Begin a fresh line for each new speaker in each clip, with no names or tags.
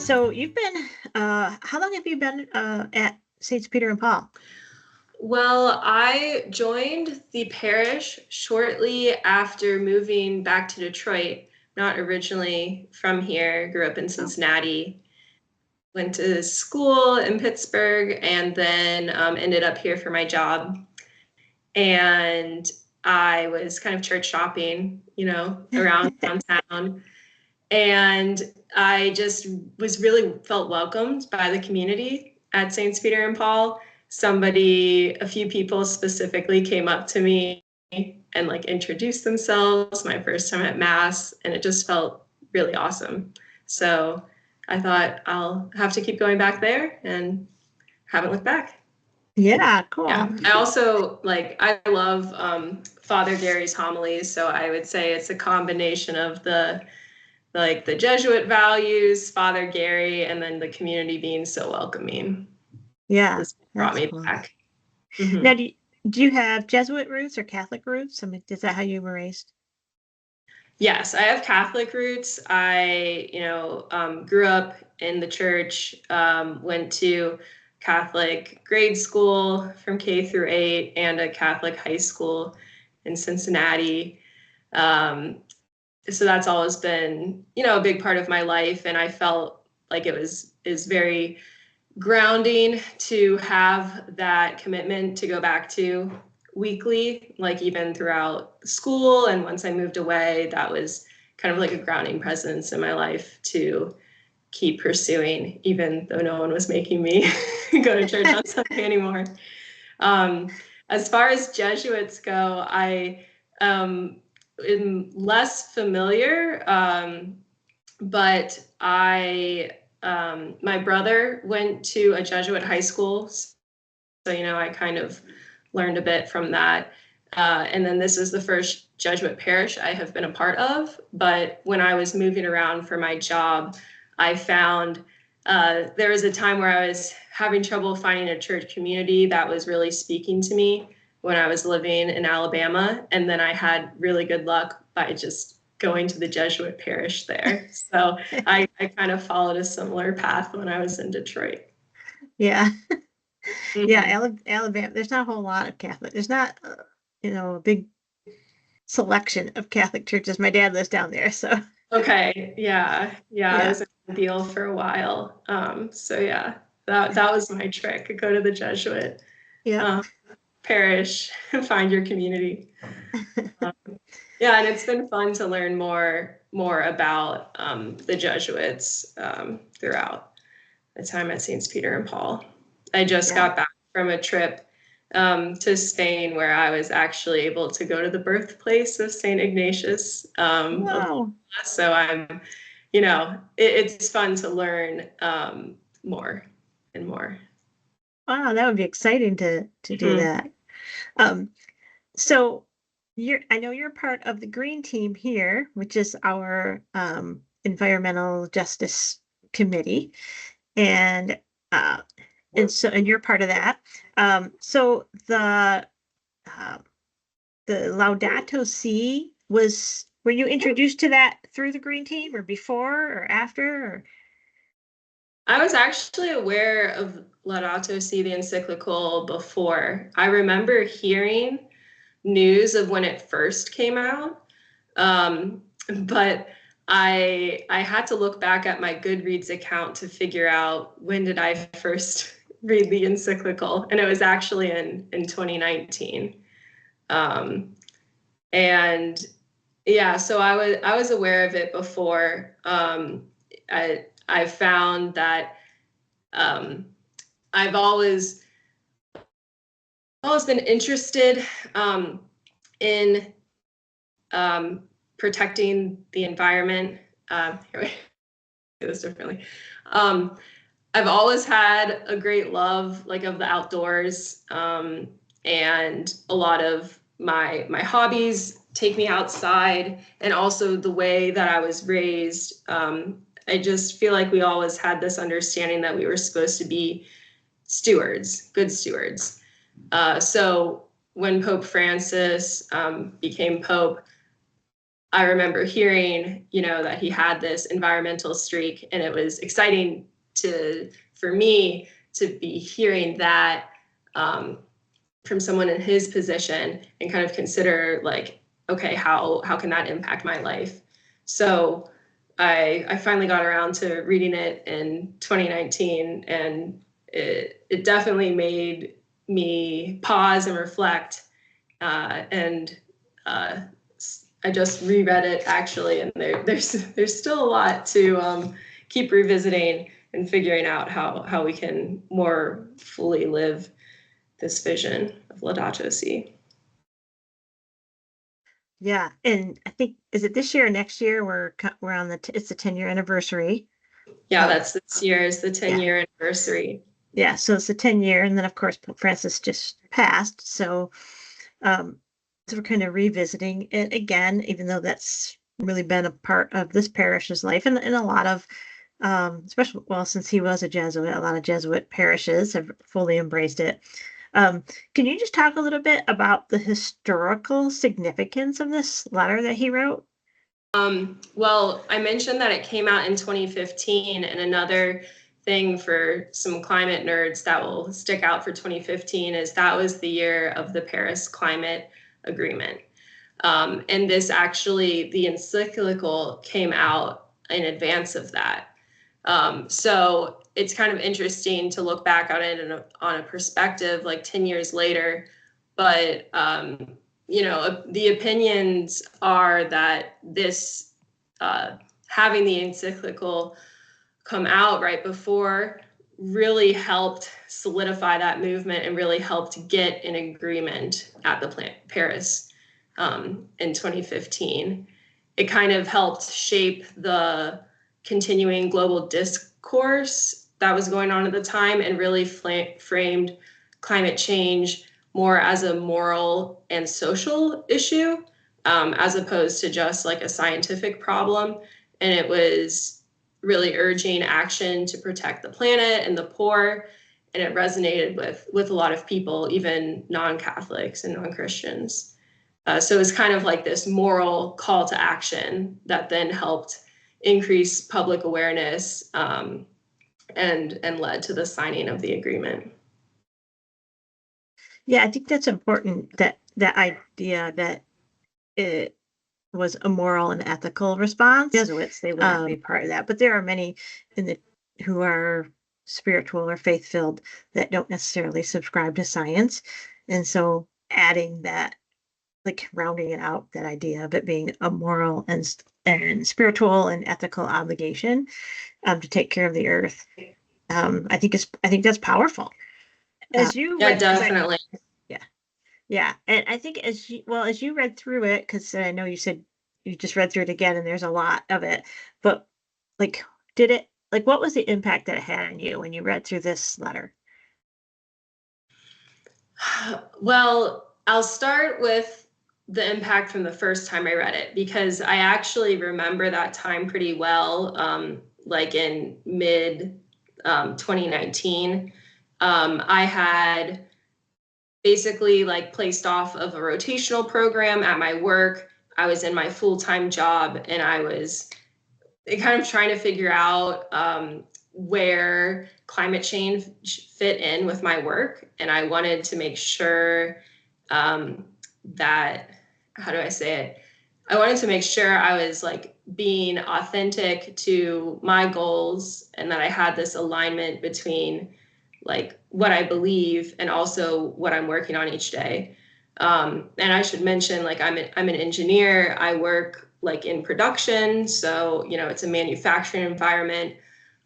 So you've been, how long have you been at Saints Peter and Paul?
Well, I joined the parish shortly after moving back to Detroit, not originally from here, grew up in
Oh,
Cincinnati, went to school in Pittsburgh, and then ended up here for my job. And I was kind of church shopping, around downtown. And I just was really felt welcomed by the community at Saints Peter and Paul. A few people specifically came up to me and like introduced themselves my first time at Mass, and it just felt really awesome. So I thought I'll have to keep going back there and haven't looked back.
yeah, cool.
Yeah. I love Father Gary's homilies. So I would say it's a combination of the Jesuit values, Father Gary, and then the community being so welcoming.
Yeah,
This brought
that's
me
cool.
back. Hmm.
Now, do you have Jesuit roots or Catholic roots? I mean, is that how you were raised?
Yes, I have Catholic roots. I, grew up in the church, went to Catholic grade school from K through 8 and a Catholic high school in Cincinnati. Um, so that's always been, a big part of my life. And I felt like is very grounding to have that commitment to go back to weekly, like even throughout school. And once I moved away, that was kind of like a grounding presence in my life to keep pursuing, even though no one was making me go to church on Sunday anymore. Um, as far as Jesuits go, I am less familiar, but my brother went to a Jesuit high school, so I kind of learned a bit from that. And then this is the first Jesuit parish I have been a part of. But when I was moving around for my job, I found there was a time where I was having trouble finding a church community that was really speaking to me when I was living in Alabama. And then I had really good luck by just going to the Jesuit parish there. So I kind of followed a similar path when I was in Detroit.
Yeah, yeah,
Mhm.
Alabama. There's not a whole lot of Catholic. There's not, a big selection of Catholic churches. My dad lives down there, so
Okay, yeah, yeah, I
yeah,
was in the deal for a while. So yeah, that was my trick. Go to the Jesuit
yeah,
um, parish, find your community. Um, yeah, and it's been fun to learn more about the Jesuits throughout the time at Saints Peter and Paul. I just
yeah.
got back from a trip to Spain where I was actually able to go to the birthplace of Saint Ignatius of Loyola.
Wow.
So it's fun to learn more and more.
Wow, that would be exciting to do
Mhm.
that. Um, so I know you're part of the green team here, which is our environmental justice committee, and uh, and you're part of that. So uh, the Laudato Si were you introduced to that through the green team or before or after? Or?
I was actually aware of Laudato Si, the encyclical, before. I remember hearing news of when it first came out. Um, but I had to look back at my Goodreads account to figure out when did I first read the encyclical, and it was actually in 2019. Um, and yeah, so I was aware of it before. I found that um, I've always been interested in um, protecting the environment. Here we do this differently. Um, I've always had a great love like of the outdoors, and a lot of my hobbies take me outside, and also the way that I was raised. I just feel like we always had this understanding that we were supposed to be stewards, good stewards. So when Pope Francis became Pope, I remember hearing, that he had this environmental streak, and it was exciting for me to be hearing that from someone in his position and kind of consider like, okay, how can that impact my life? So I finally got around to reading it in 2019, and it definitely made me pause and reflect. And I just reread it actually, and there's still a lot to keep revisiting and figuring out how we can more fully live this vision of Laudato Si.
Yeah, and I think is it this year or next year? We're on it's the 10-year anniversary.
Yeah, that's this year is the 10-year anniversary.
Yeah, so it's the 10-year, and then of course Pope Francis just passed. Um, so we're kind of revisiting it again, even though that's really been a part of this parish's life, and a lot of especially since he was a Jesuit, a lot of Jesuit parishes have fully embraced it. Um, can you just talk a little bit about the historical significance of this letter that he wrote?
Well, I mentioned that it came out in 2015, and another thing for some climate nerds that will stick out for 2015 is that was the year of the Paris Climate Agreement. And this actually, the encyclical came out in advance of that. So it's kind of interesting to look back on it on a perspective like 10 years later. But, the opinions are that this, having the encyclical come out right before really helped solidify that movement and really helped get an agreement at the Paris in 2015. It kind of helped shape the continuing global discourse that was going on at the time and really framed climate change more as a moral and social issue, as opposed to just like a scientific problem. And it was really urging action to protect the planet and the poor. And it resonated with a lot of people, even non-Catholics and non-Christians. So it's kind of like this moral call to action that then helped increase public awareness, and led to the signing of the agreement.
Yeah, I think that's important, that idea that it was a moral and ethical response. Jesuits, they wouldn't be part of that, but there are many in the who are spiritual or faith-filled that don't necessarily subscribe to science. And so adding that, like rounding it out, that idea of it being a moral and spiritual and ethical obligation to take care of the earth. I think that's powerful. As you
Yeah,
read,
definitely.
yeah, yeah, and I think as you read through it, because I know you said you just read through it again, and there's a lot of it, but like, what was the impact that it had on you when you read through this letter?
Well, I'll start with the impact from the first time I read it, because I actually remember that time pretty well, like in mid 2019. I had basically like placed off of a rotational program at my work. I was in my full-time job, and I was kind of trying to figure out where climate change fit in with my work. And I wanted to make sure that, how do I say it? I wanted to make sure I was like being authentic to my goals, and that I had this alignment between like what I believe and also what I'm working on each day. And I should mention, like, I'm an engineer. I work like in production. So, it's a manufacturing environment.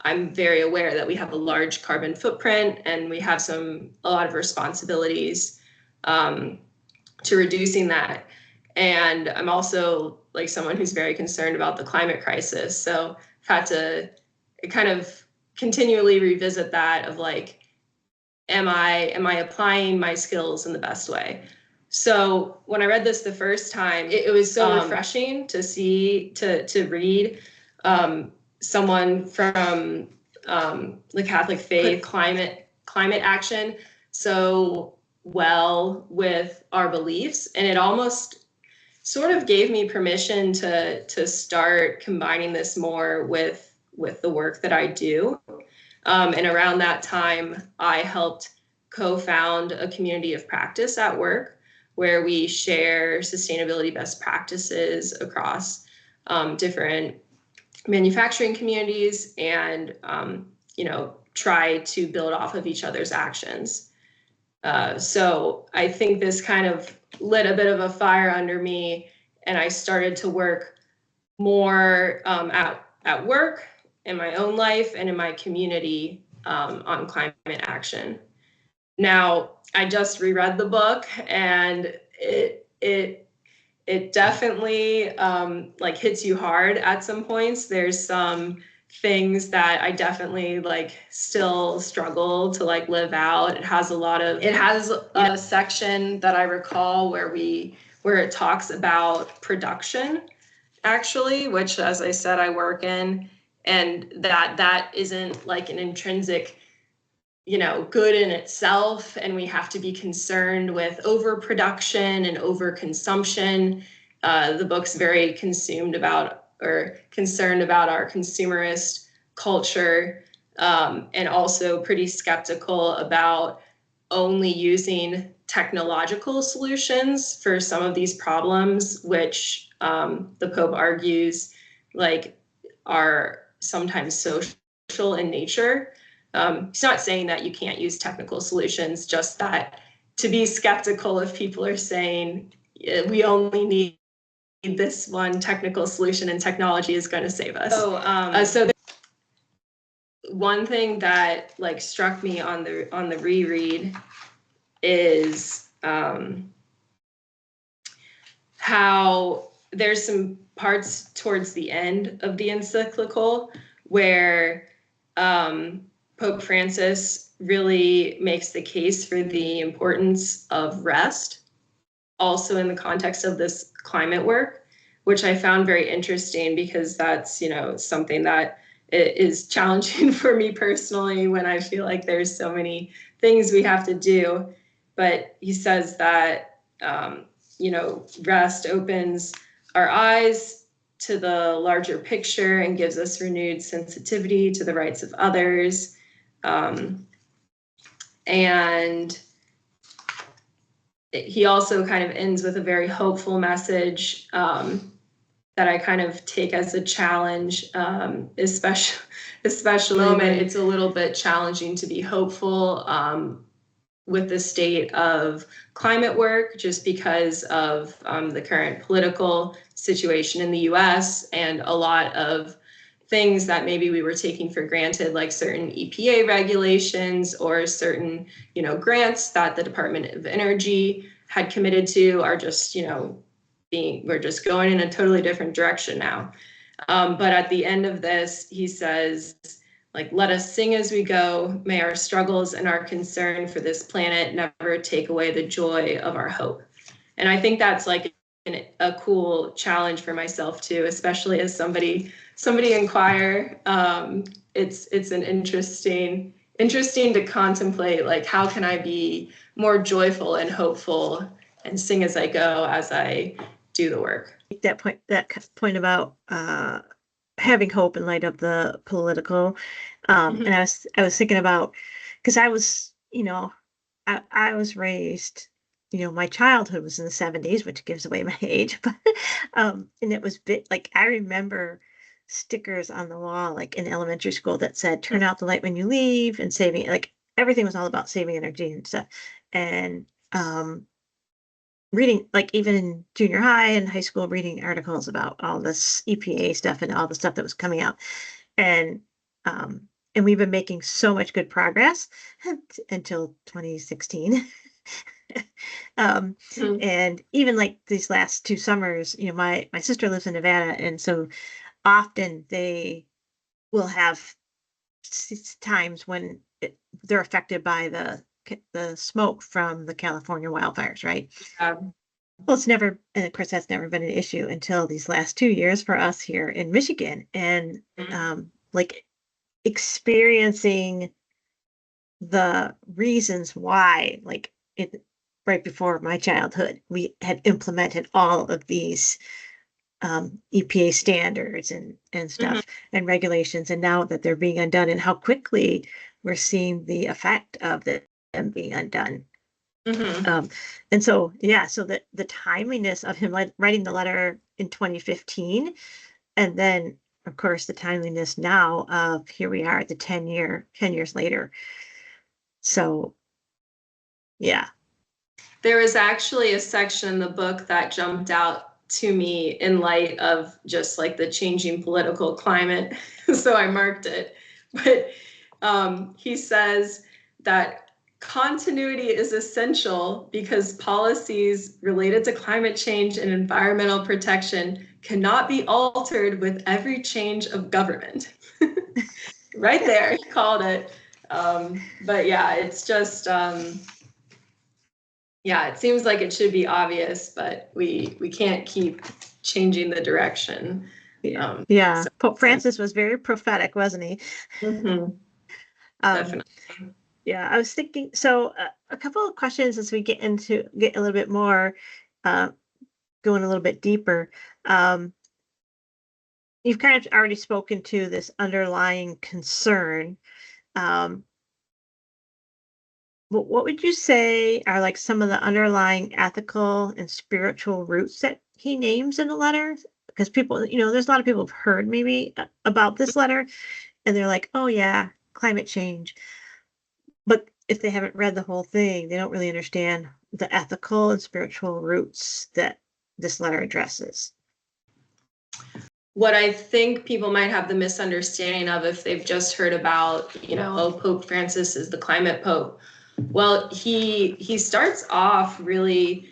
I'm very aware that we have a large carbon footprint, and we have a lot of responsibilities to reducing that. And I'm also like someone who's very concerned about the climate crisis. So I've had to kind of continually revisit that of like, am I applying my skills in the best way? So when I read this the first time, it was so refreshing to see, to read someone from the Catholic faith climate action so well with our beliefs. And it almost sort of gave me permission to start combining this more with the work that I do. And around that time, I helped co-found a community of practice at work where we share sustainability best practices across different manufacturing communities and try to build off of each other's actions. So I think this kind of lit a bit of a fire under me, and I started to work more at work, in my own life, and in my community on climate action. Now, I just reread the book, and it definitely like hits you hard at some points. There's some things that I definitely like still struggle to like live out. It has a section that I recall where it talks about production, actually, which, as I said, I work in, and that isn't like an intrinsic good in itself, and we have to be concerned with overproduction and overconsumption. The book's very concerned about our consumerist culture, and also pretty skeptical about only using technological solutions for some of these problems, which the Pope argues like are sometimes social in nature. He's not saying that you can't use technical solutions, just that to be skeptical if people are saying we only need this one technical solution and technology is going to save us. So one thing that like struck me on the reread is how there's some parts towards the end of the encyclical where Pope Francis really makes the case for the importance of rest, also in the context of this climate work, which I found very interesting because that's, something that is challenging for me personally when I feel like there's so many things we have to do. But he says that, rest opens our eyes to the larger picture and gives us renewed sensitivity to the rights of others. And he also kind of ends with a very hopeful message that I kind of take as a challenge, especially when it's a little bit challenging to be hopeful with the state of climate work, just because of the current political situation in the US and a lot of things that maybe we were taking for granted, like certain EPA regulations or certain, grants that the Department of Energy had committed to are just, we're just going in a totally different direction now. But at the end of this, he says, like, let us sing as we go. May our struggles and our concern for this planet never take away the joy of our hope. And I think that's like a cool challenge for myself too, especially as somebody in choir. It's an interesting to contemplate, like, how can I be more joyful and hopeful and sing as I go as I do the work.
That point about having hope in light of the political, and I was thinking about, because I was, I was raised, my childhood was in the 70s, which gives away my age, but and it was like I remember stickers on the wall, like in elementary school, that said "Turn out the light when you leave" and saving. Like everything was all about saving energy and stuff. And reading, like even in junior high and high school, reading articles about all this EPA stuff and all the stuff that was coming out. And we've been making so much good progress until 2016. And even like these last 2 summers, my sister lives in Nevada, and so often they will have times when they're affected by the smoke from the California wildfires, right? Well, it's never, and of course, that's never been an issue until these last 2 years for us here in Michigan, and like experiencing the reasons why, like it right before my childhood. We had implemented all of these EPA standards and
Mhm,
stuff and regulations, and now that they're being undone, and how quickly we're seeing the effect of them being undone.
mhm.
Um, and so, yeah, so the timeliness of him writing the letter in 2015, and then, of course, the timeliness now of here we are at the 10 years later. So, yeah.
There was actually a section in the book that jumped out to me in light of just like the changing political climate. So I marked it. But he says that continuity is essential because policies related to climate change and environmental protection cannot be altered with every change of government. Right there, he called it. But yeah, it's just yeah, it seems like it should be obvious, but we can't keep changing the direction.
Yeah.
So,
Yeah. Pope Francis was very prophetic, wasn't he?
mhm,
Um,
definitely.
yeah, I was thinking, so a couple of questions as we get a little bit more, uh, going a little bit deeper. Um, you've kind of already spoken to this underlying concern. Um, what would you say are like some of the underlying ethical and spiritual roots that he names in the letter? Because people, there's a lot of people who've heard maybe about this letter, and they're like, oh yeah, climate change. But if they haven't read the whole thing, they don't really understand the ethical and spiritual roots that this letter addresses.
What I think people might have the misunderstanding of if they've just heard about, oh, Pope Francis is the climate pope. Well, he starts off really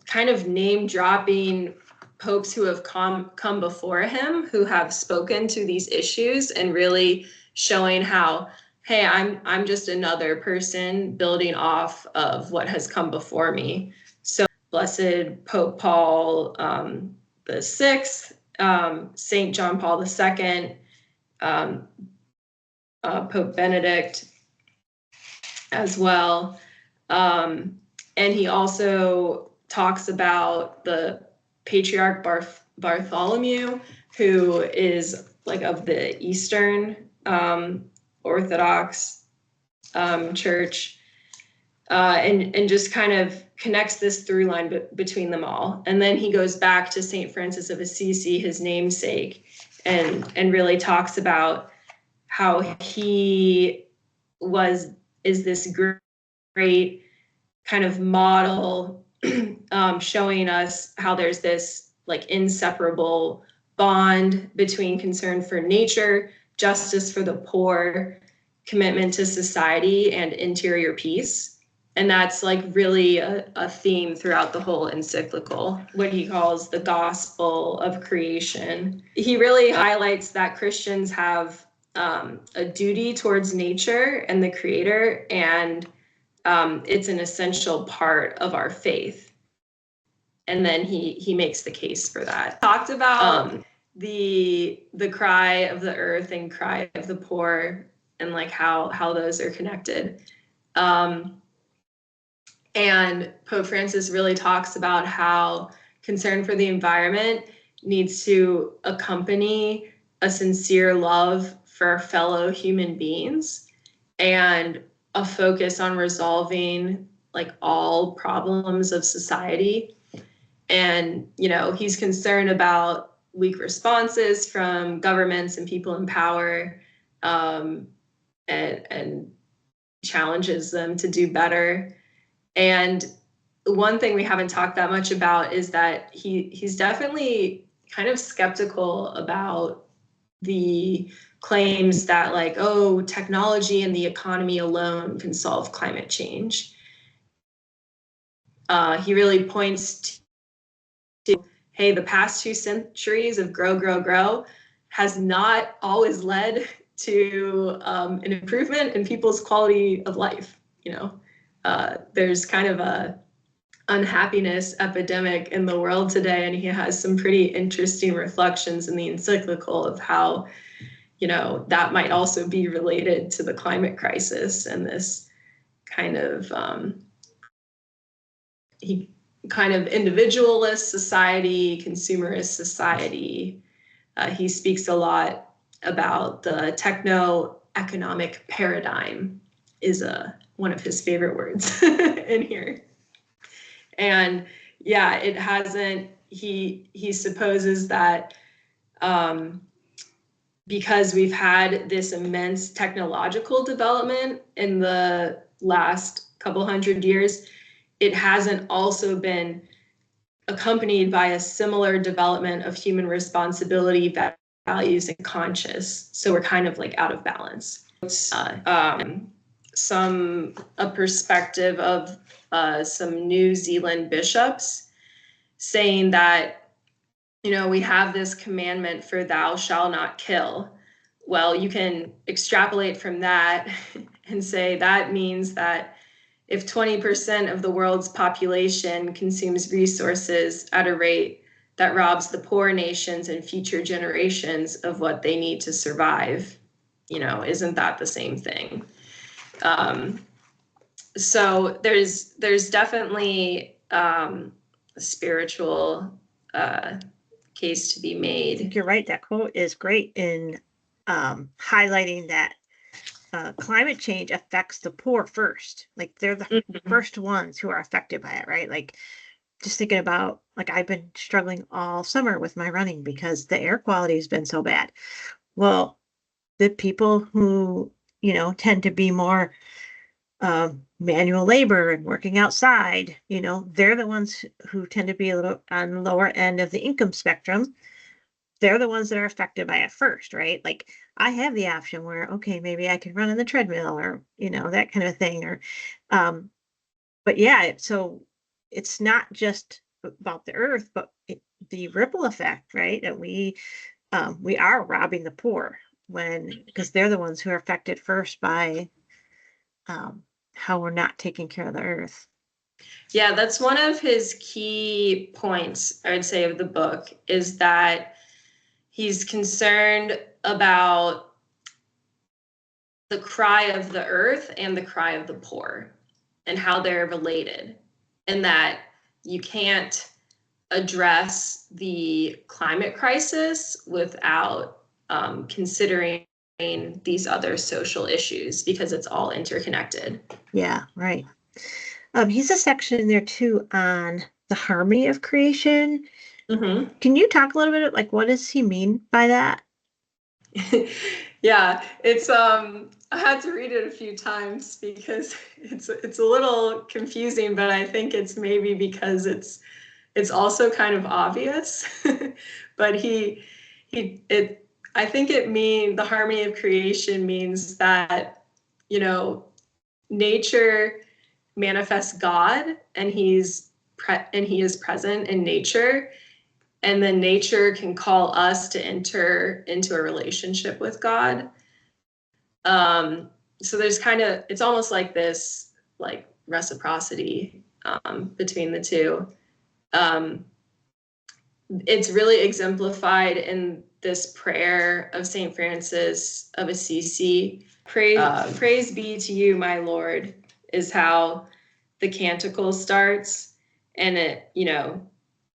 kind of name dropping popes who have come before him, who have spoken to these issues, and really showing how, hey, I'm just another person building off of what has come before me. So blessed Pope Paul the Sixth, Saint John Paul II, um, Pope Benedict as well. And he also talks about the Patriarch Bartholomew, who is like of the Eastern Orthodox Church, and just kind of connects this through line between them all. And then he goes back to Saint Francis of Assisi, his namesake, and really talks about how he is this great kind of model, showing us how there's this like inseparable bond between concern for nature, justice for the poor, commitment to society, and interior peace. And that's like really a theme throughout the whole encyclical, what he calls the gospel of creation. He really highlights that Christians have a duty towards nature and the creator, and it's an essential part of our faith. And then he makes the case for that. Talked about the cry of the earth and cry of the poor, and like how those are connected. And Pope Francis really talks about how concern for the environment needs to accompany a sincere love for fellow human beings, and a focus on resolving like all problems of society. And he's concerned about weak responses from governments and people in power, and challenges them to do better. And one thing we haven't talked that much about is that he's definitely kind of skeptical about the claims that like, oh, technology and the economy alone can solve climate change. He really points to, hey, the past 2 centuries of grow, grow, grow has not always led to an improvement in people's quality of life. There's kind of a unhappiness epidemic in the world today, and he has some pretty interesting reflections in the encyclical of how that might also be related to the climate crisis and this kind of he kind of individualist society, consumerist society. He speaks a lot about the techno-economic paradigm is one of his favorite words in here. And yeah, it hasn't, he supposes that because we've had this immense technological development in the last couple hundred years, it hasn't also been accompanied by a similar development of human responsibility, values, and conscience. So we're kind of like out of balance. A perspective of some New Zealand bishops saying that, you know, we have this commandment for thou shalt not kill. Well, you can extrapolate from that and say that means that if 20% of the world's population consumes resources at a rate that robs the poor nations and future generations of what they need to survive, you know, isn't that the same thing? So there's definitely a spiritual case to be made.
I think you're right. That quote is great in highlighting that climate change affects the poor first. Like they're the first ones who are affected by it, right? Like just thinking about, like, I've been struggling all summer with my running because the air quality has been so bad. Well, the people who, you know, tend to be more manual labor and working outside, you know, they're the ones who tend to be a little on the lower end of the income spectrum. They're the ones that are affected by it first, right? Like I have the option where, okay, maybe I can run on the treadmill or, you know, that kind of thing. Or, but yeah, so it's not just about the earth, but the ripple effect, right? That we are robbing the poor because they're the ones who are affected first by how we're not taking care of the earth.
Yeah, that's one of his key points, I would say, of the book, is that he's concerned about the cry of the earth and the cry of the poor and how they're related, and that you can't address the climate crisis without considering these other social issues because it's all interconnected.
Yeah, right. He's a section in there too on the harmony of creation.
Mm-hmm.
Can you talk a little bit like what does he mean by that?
Yeah, it's I had to read it a few times because it's a little confusing, but I think it's maybe because it's also kind of obvious. But I think the harmony of creation means that, you know, nature manifests God, and he is present in nature, and then nature can call us to enter into a relationship with God. So there's it's almost like this like reciprocity between the two. It's really exemplified in this prayer of Saint Francis of Assisi. Praise be to you, my Lord, is how the canticle starts, and it, you know,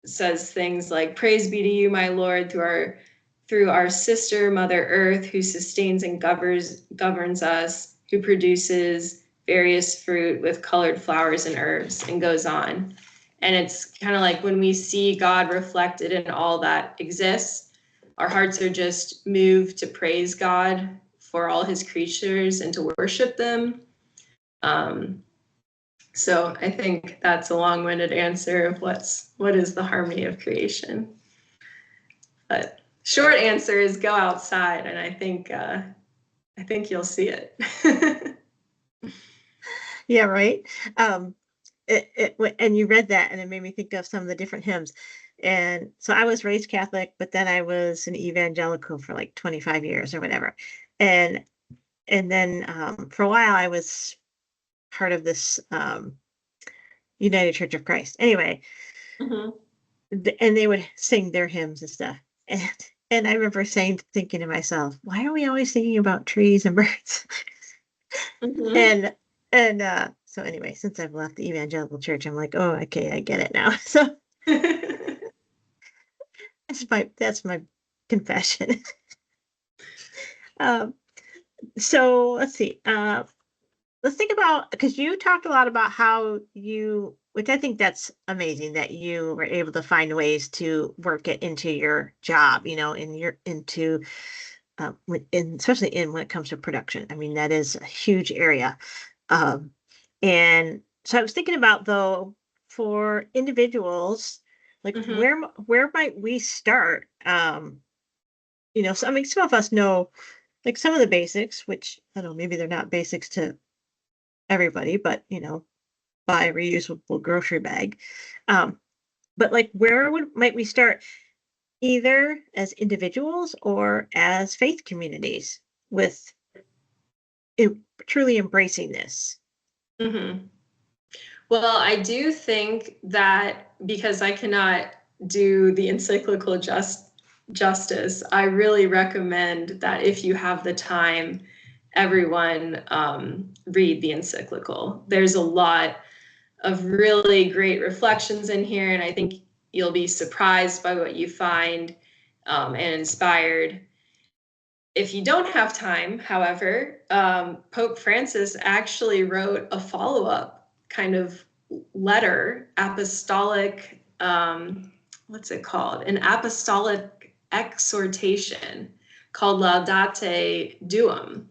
says things like, praise be to you, my Lord, through our sister Mother Earth, who sustains and governs us, who produces various fruit with colored flowers and herbs, and goes on. And it's kind of like when we see God reflected in all that exists, our hearts are just moved to praise God for all his creatures and to worship them. So I think that's a long-winded answer of what is the harmony of creation. But short answer is go outside, and I think you'll see it.
Yeah, right. And you read that, and it made me think of some of the different hymns. And so I was raised Catholic, but then I was an evangelical for like 25 years or whatever. And then for a while I was part of this United Church of Christ. Anyway,
Mm-hmm.
and they would sing their hymns and stuff. And I remember thinking to myself, why are we always thinking about trees and birds?
Mm-hmm.
And so So anyway, since I've left the evangelical church, I'm like, oh, okay, I get it now. So that's my confession. Um, so let's see. Let's think about, because you talked a lot about how you, which I think that's amazing, that you were able to find ways to work it into your job, into especially in when it comes to production. I mean, that is a huge area. Um, and so I was thinking about, though, for individuals, like
Mhm.
where might we start? So I mean, some of us know like some of the basics, which I don't know, maybe they're not basics to everybody, but buy a reusable grocery bag. Um, but like, where might we start, either as individuals or as faith communities, with truly embracing this?
Mhm. Well, I do think that because I cannot do the encyclical justice, I really recommend that if you have the time, everyone read the encyclical. There's a lot of really great reflections in here, and I think you'll be surprised by what you find and inspired. If you don't have time, however, Pope Francis actually wrote a follow up kind of letter, apostolic, what's it called? An apostolic exhortation called Laudate Deum.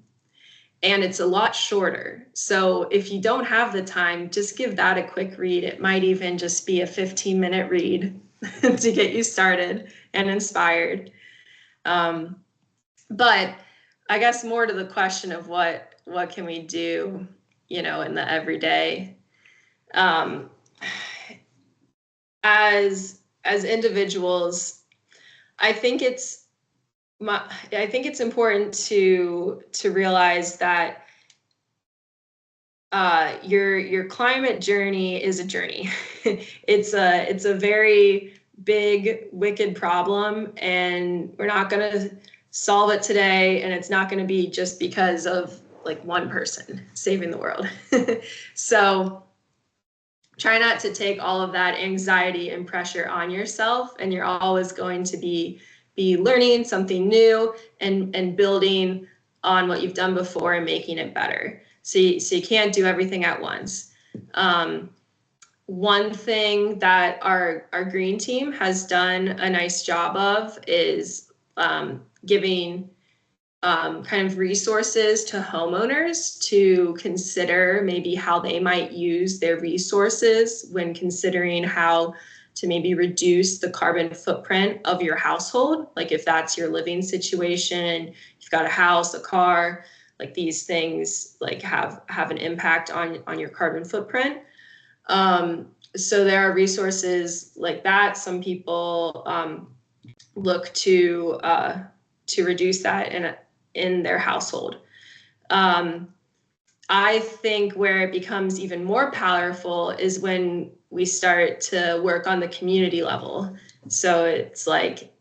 And it's a lot shorter. So if you don't have the time, just give that a quick read. It might even just be a 15-minute read to get you started and inspired. Um, but I guess more to the question of what can we do, in the everyday. Um, as individuals, I think it's I think it's important to realize that your climate journey is a journey. It's a very big, wicked problem, and we're not going to solve it today. And it's not going to be just because of like one person saving the world. So try not to take all of that anxiety and pressure on yourself. And you're always going to be learning something new and building on what you've done before and making it better. So you can't do everything at once. One thing that our green team has done a nice job of is giving kind of resources to homeowners to consider maybe how they might use their resources when considering how to maybe reduce the carbon footprint of your household. Like if that's your living situation, you've got a house, a car, like these things like have an impact on your carbon footprint. So there are resources like that. Some people look to reduce that in their household. Um, I think where it becomes even more powerful is when we start to work on the community level. So it's like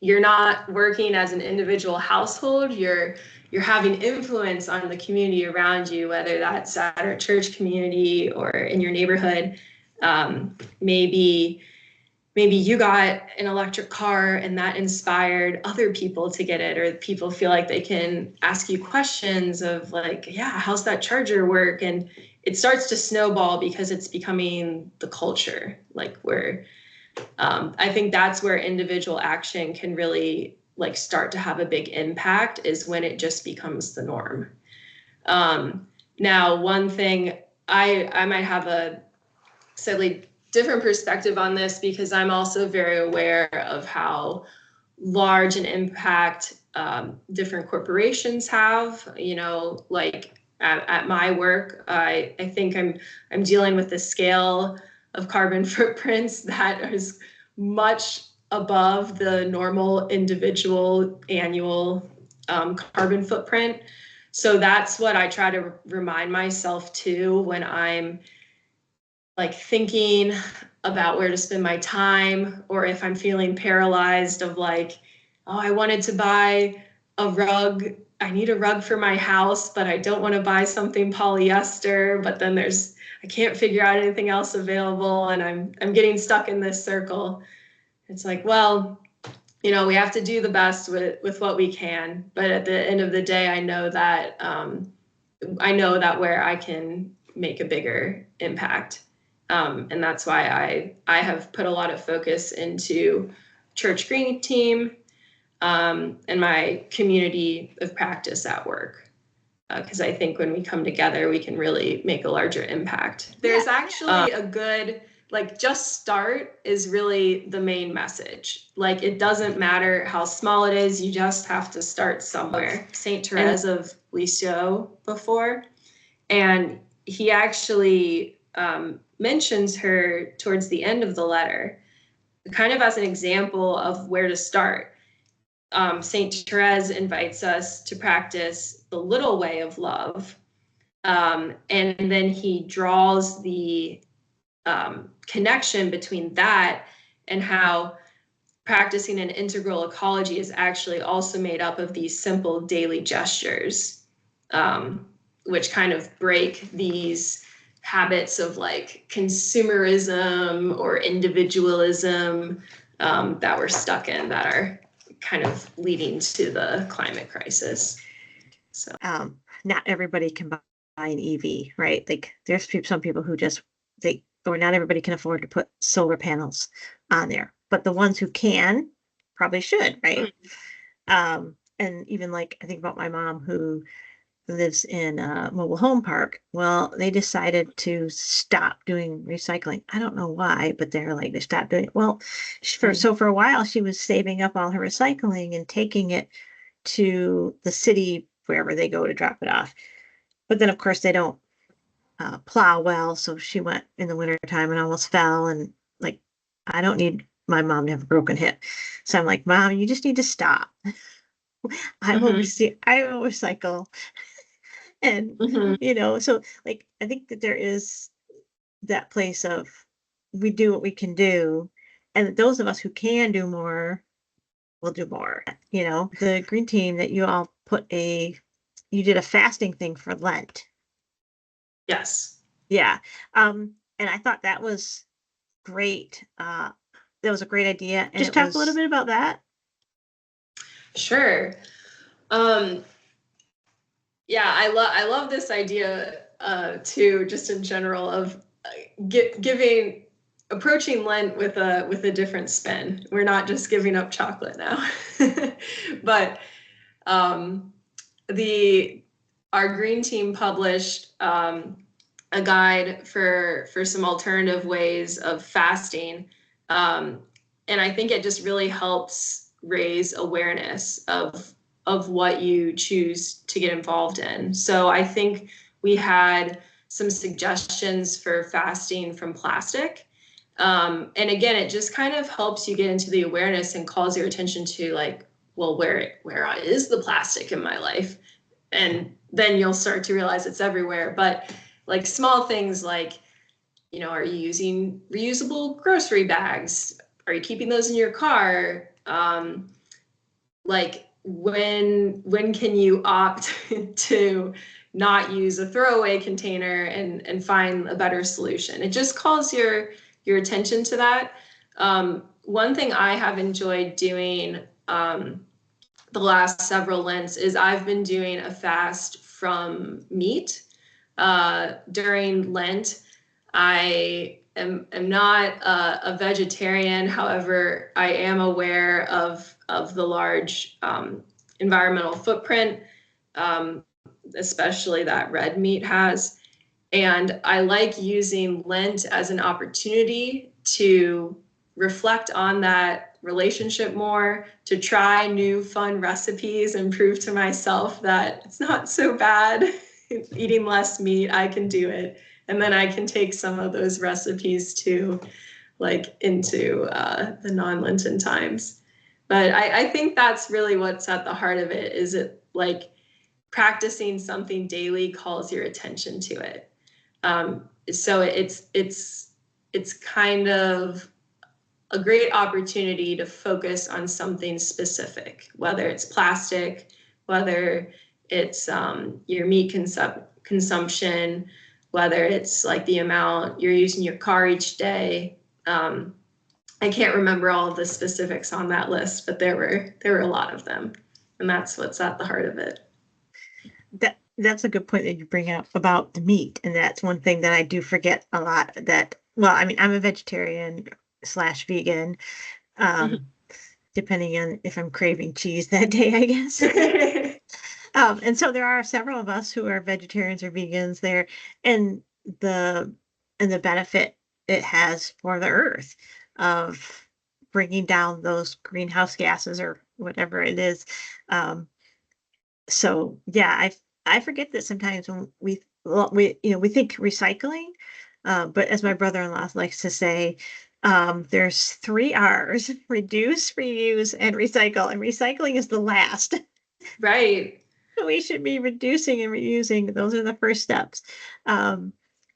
you're not working as an individual household, you're having influence on the community around you, whether that's at our church community or in your neighborhood. Maybe you got an electric car and that inspired other people to get it, or people feel like they can ask you questions of like, yeah, how's that charger work? And it starts to snowball because it's becoming the culture. Like I think that's where individual action can really like start to have a big impact, is when it just becomes the norm. Now, one thing I might have a sadly different perspective on this, because I'm also very aware of how large an impact different corporations have. Like at my work, I think I'm dealing with a scale of carbon footprints that is much above the normal individual annual carbon footprint. So that's what I try to remind myself too when I'm like thinking about where to spend my time, or if I'm feeling paralyzed of like, oh, I wanted to buy a rug I need a rug for my house, but I don't want to buy something polyester, but then I can't figure out anything else available, and I'm getting stuck in this circle. It's like, well, we have to do the best with what we can, but at the end of the day, I know that where I can make a bigger impact. And that's why I have put a lot of focus into church green team, and my community of practice at work. Because I think when we come together, we can really make a larger impact. There's actually a good, just start is really the main message. It doesn't matter how small it is, you just have to start somewhere. St. Therese of Lisieux before, and he actually mentions her towards the end of the letter, kind of as an example of where to start. St. Therese invites us to practice the little way of love. And then he draws the connection between that and how practicing an integral ecology is actually also made up of these simple daily gestures, which kind of break these habits of consumerism or individualism that we're stuck in, that are kind of leading to the climate crisis. So
not everybody can buy an EV, right? There's some people who or not everybody can afford to put solar panels on there, but the ones who can probably should, right? And even I think about my mom who lives in a mobile home park. Well, they decided to stop doing recycling. I don't know why, but they stopped doing it. Well, for a while she was saving up all her recycling and taking it to the city wherever they go to drop it off. But then of course they don't plow well, so she went in the wintertime and almost fell, and I don't need my mom to have a broken hip. So I'm like, Mom, you just need to stop. I will recycle. And so I think that there is that place of we do what we can do, and those of us who can do more will do more. The green team that you all you did a fasting thing for Lent.
Yes.
Yeah. And I thought that was great. That was a great idea. And just talk a little bit about that.
Sure. Yeah, I love this idea too, just in general, of approaching Lent with a different spin. We're not just giving up chocolate now, but our green team published a guide for some alternative ways of fasting, and I think it just really helps raise awareness of what you choose to get involved in. So I think we had some suggestions for fasting from plastic. And again, it just kind of helps you get into the awareness and calls your attention to well, where is the plastic in my life? And then you'll start to realize it's everywhere. But small things are you using reusable grocery bags? Are you keeping those in your car? When can you opt to not use a throwaway container and find a better solution? It just calls your attention to that. One thing I have enjoyed doing the last several Lents is I've been doing a fast from meat. During Lent, I am not a vegetarian. However, I am aware of the large environmental footprint, especially that red meat has. And I like using Lent as an opportunity to reflect on that relationship more, to try new fun recipes and prove to myself that it's not so bad. Eating less meat, I can do it. And then I can take some of those recipes to into the non-Lenten times. But I think that's really what's at the heart of it, is it practicing something daily calls your attention to it. So it's kind of a great opportunity to focus on something specific, whether it's plastic, whether it's your meat consumption, whether it's like the amount you're using your car each day. I can't remember all of the specifics on that list, but there were a lot of them, and that's what's at the heart of it.
That's a good point that you bring up about the meat, and that's one thing that I do forget a lot. That, well, I mean, I'm a vegetarian slash vegan, um, depending on if I'm craving cheese that day, I guess. And so there are several of us who are vegetarians or vegans there, and the the benefit it has for the earth of bringing down those greenhouse gases or whatever it is. Um, so yeah, I forget that sometimes when we think recycling, but as my brother-in-law likes to say, there's three R's: reduce, reuse, and recycle. And recycling is the last.
Right.
We should be reducing and reusing. Those are the first steps. Um,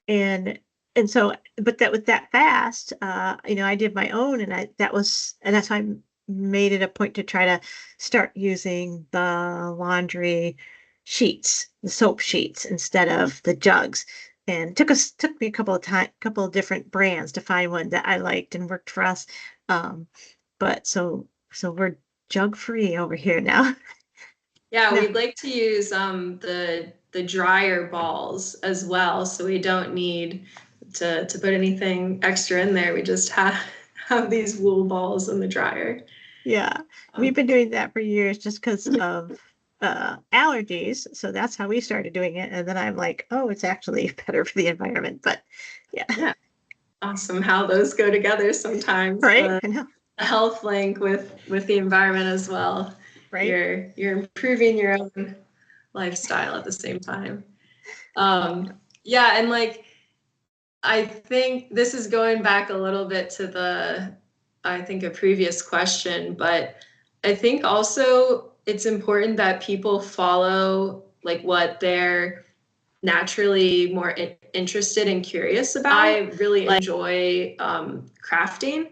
and so, but that with that fast, I did my own, and that's why I made it a point to try to start using the laundry sheets, the soap sheets, instead of the jugs. And took me a couple of different brands to find one that I liked and worked for us. But so we're jug free over here now.
Yeah,
No.
we'd like to use the dryer balls as well, so we don't need to put anything extra in there. We just have these wool balls in the dryer.
Yeah, we've been doing that for years just because of allergies. So that's how we started doing it. And then I'm like, oh, it's actually better for the environment. But yeah,
Yeah, awesome how those go together sometimes.
right?
The
I know,
health link with the environment as well.
right?
You're improving your own lifestyle at the same time. Yeah, and like I think this is going back a little bit to I think a previous question, but I think also it's important that people follow like what they're naturally more interested and curious about. I really enjoy crafting,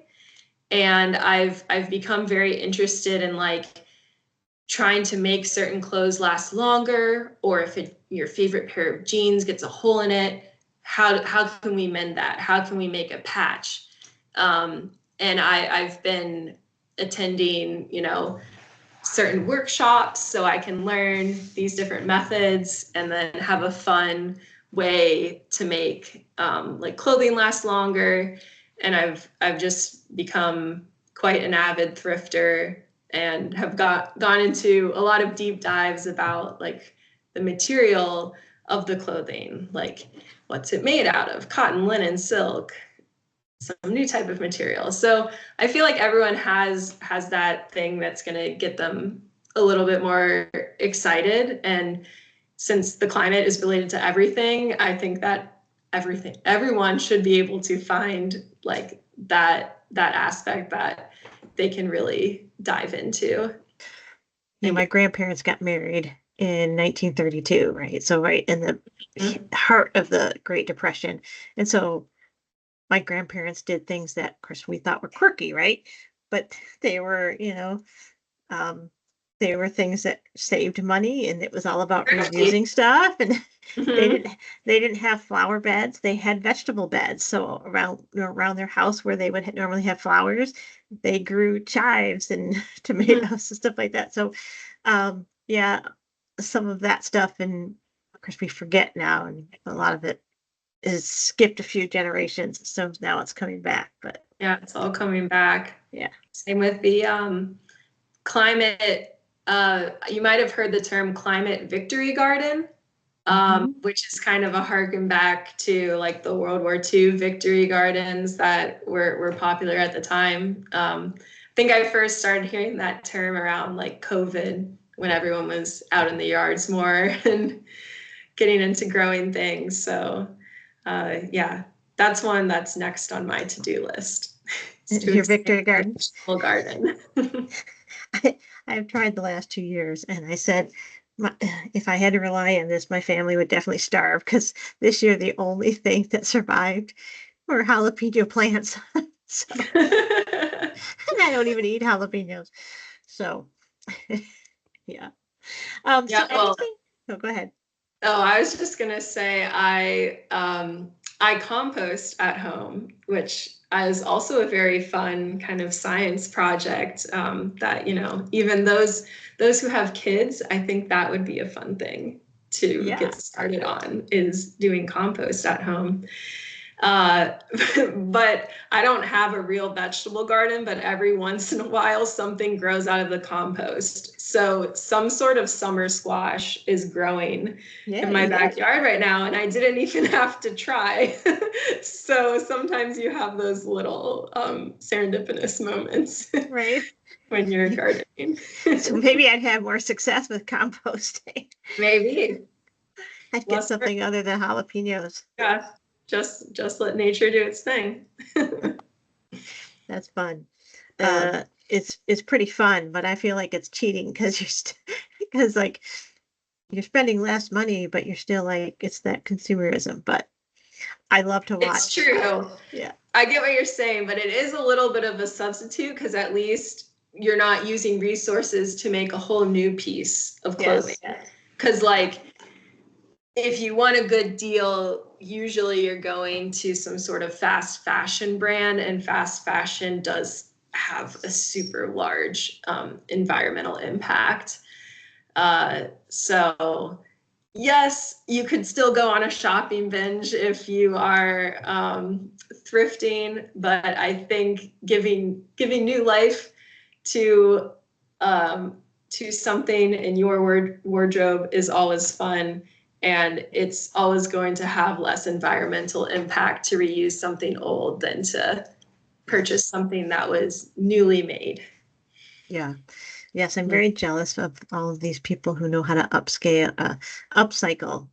and I've become very interested in like trying to make certain clothes last longer, or if your favorite pair of jeans gets a hole in it, how can we mend that? How can we make a patch? And I've been attending, certain workshops so I can learn these different methods and then have a fun way to make like clothing last longer. And I've just become quite an avid thrifter and have gone into a lot of deep dives about like the material of the clothing, like what's it made out of: cotton, linen, silk, some new type of material. So I feel like everyone has that thing that's going to get them a little bit more excited. And since the climate is related to everything, I think that everyone should be able to find like that aspect that they can really dive into.
My grandparents got married in 1932, right? So right in the
Mhm.
heart of the Great Depression. And so my grandparents did things that, of course, we thought were quirky, right? But they were, um, they were things that saved money, and it was all about reusing stuff. And they
Mhm.
didn't they didn't have flower beds; they had vegetable beds. So around their house where they would normally have flowers, they grew chives and tomatoes and stuff like that. So, yeah, some of that stuff, and of course we forget now, and a lot of it is skipped a few generations, so now it's coming back. But
Yeah, it's all coming back.
yeah.
Same with the climate. You might have heard the term climate victory garden,
Mhm.
which is kind of a harken back to like the World War II victory gardens that were popular at the time. I think I first started hearing that term around like COVID, when everyone was out in the yards more and getting into growing things. So yeah, that's one that's next on my to-do list. Is to
Your
expand
victory
my
garden.
vegetable garden.
I've tried the last 2 years, and I said, my, if I had to rely on this, my family would definitely starve, because this year the only thing that survived were jalapeno plants. So, and I don't even eat jalapenos. So, yeah. So
Yeah, well,
anything. No, go ahead.
Oh, I was just gonna say I compost at home, which is also a very fun kind of science project. That even those who have kids, I think that would be a fun thing to
Yeah.
get started on, is doing compost at home. Uh, but I don't have a real vegetable garden, but every once in a while something grows out of the compost. So some sort of summer squash is growing in my
Yay.
backyard right now, and I didn't even have to try. So sometimes you have those little serendipitous moments
Right.
when you're gardening.
So maybe I'd have more success with composting.
Maybe.
I'd get
Less work.
something other than jalapenos.
Yeah. Just let nature do its thing.
That's fun.
Yeah.
It's pretty fun, but I feel like it's cheating because because like you're spending less money, but you're still like it's that consumerism. But I love to
It's
watch.
true.
Yeah.
I get what you're saying, but it is a little bit of a substitute because at least you're not using resources to make a whole new piece of clothing.
Yes.
Because, like, if you want a good deal, usually you're going to some sort of fast fashion brand, and fast fashion does have a super large environmental impact. So yes, you could still go on a shopping binge if you are thrifting, but I think giving new life to something in your wardrobe is always fun, and it's always going to have less environmental impact to reuse something old than to purchase
Yes.
something that was newly made.
Yeah. Yes, I'm very jealous of all of these people who know how to upcycle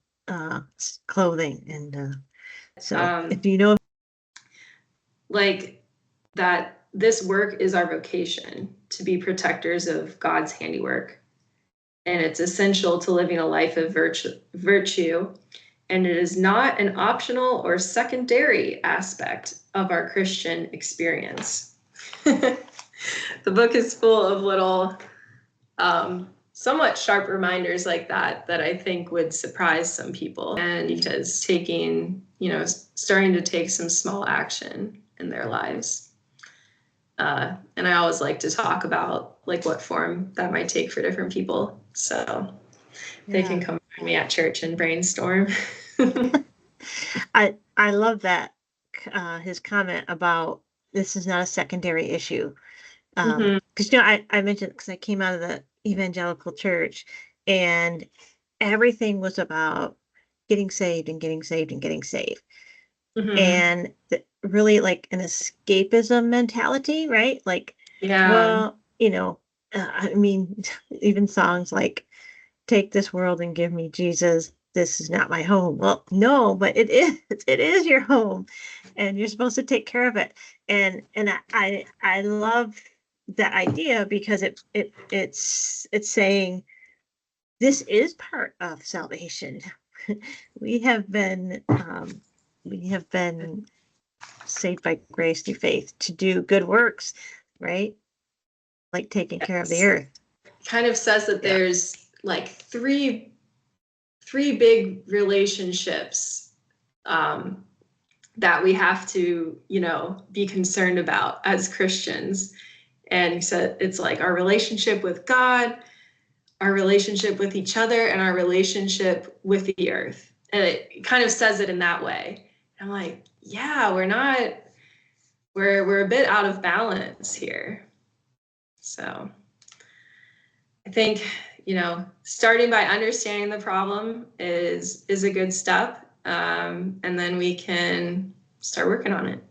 clothing. And so
Um,
if you know,
like that this work is our vocation to be protectors of God's handiwork. And it's essential to living a life of virtue. And it is not an optional or secondary aspect of our Christian experience. The book is full of little, somewhat sharp reminders like that I think would surprise some people. And because starting to take some small action in their lives. And I always like to talk about like what form that might take for different people. So they can
yeah,
come find me at church and brainstorm.
I love that his comment about this is not a secondary issue.
Mhm.
Because I mentioned because I came out of the evangelical church and everything was about getting saved and getting saved and getting saved.
Mhm.
And really like an escapism mentality, right? Like,
Yeah.
well, I mean, even songs like "Take this world and give me Jesus. This is not my home." Well, no, but it is. It is your home, and you're supposed to take care of it. And I love that idea because it's saying this is part of salvation. we have been um, we have been saved by grace through faith to do good works, right? Like taking care of the
Yes.
earth.
Kind of says that
Yeah.
there's like three big relationships um, that we have to, be concerned about as Christians. And he said it's like our relationship with God, our relationship with each other, and our relationship with the earth. And it kind of says it in that way. I'm like, yeah, we're a bit out of balance here. So I think, starting by understanding the problem is a good step. And then we can start working on it.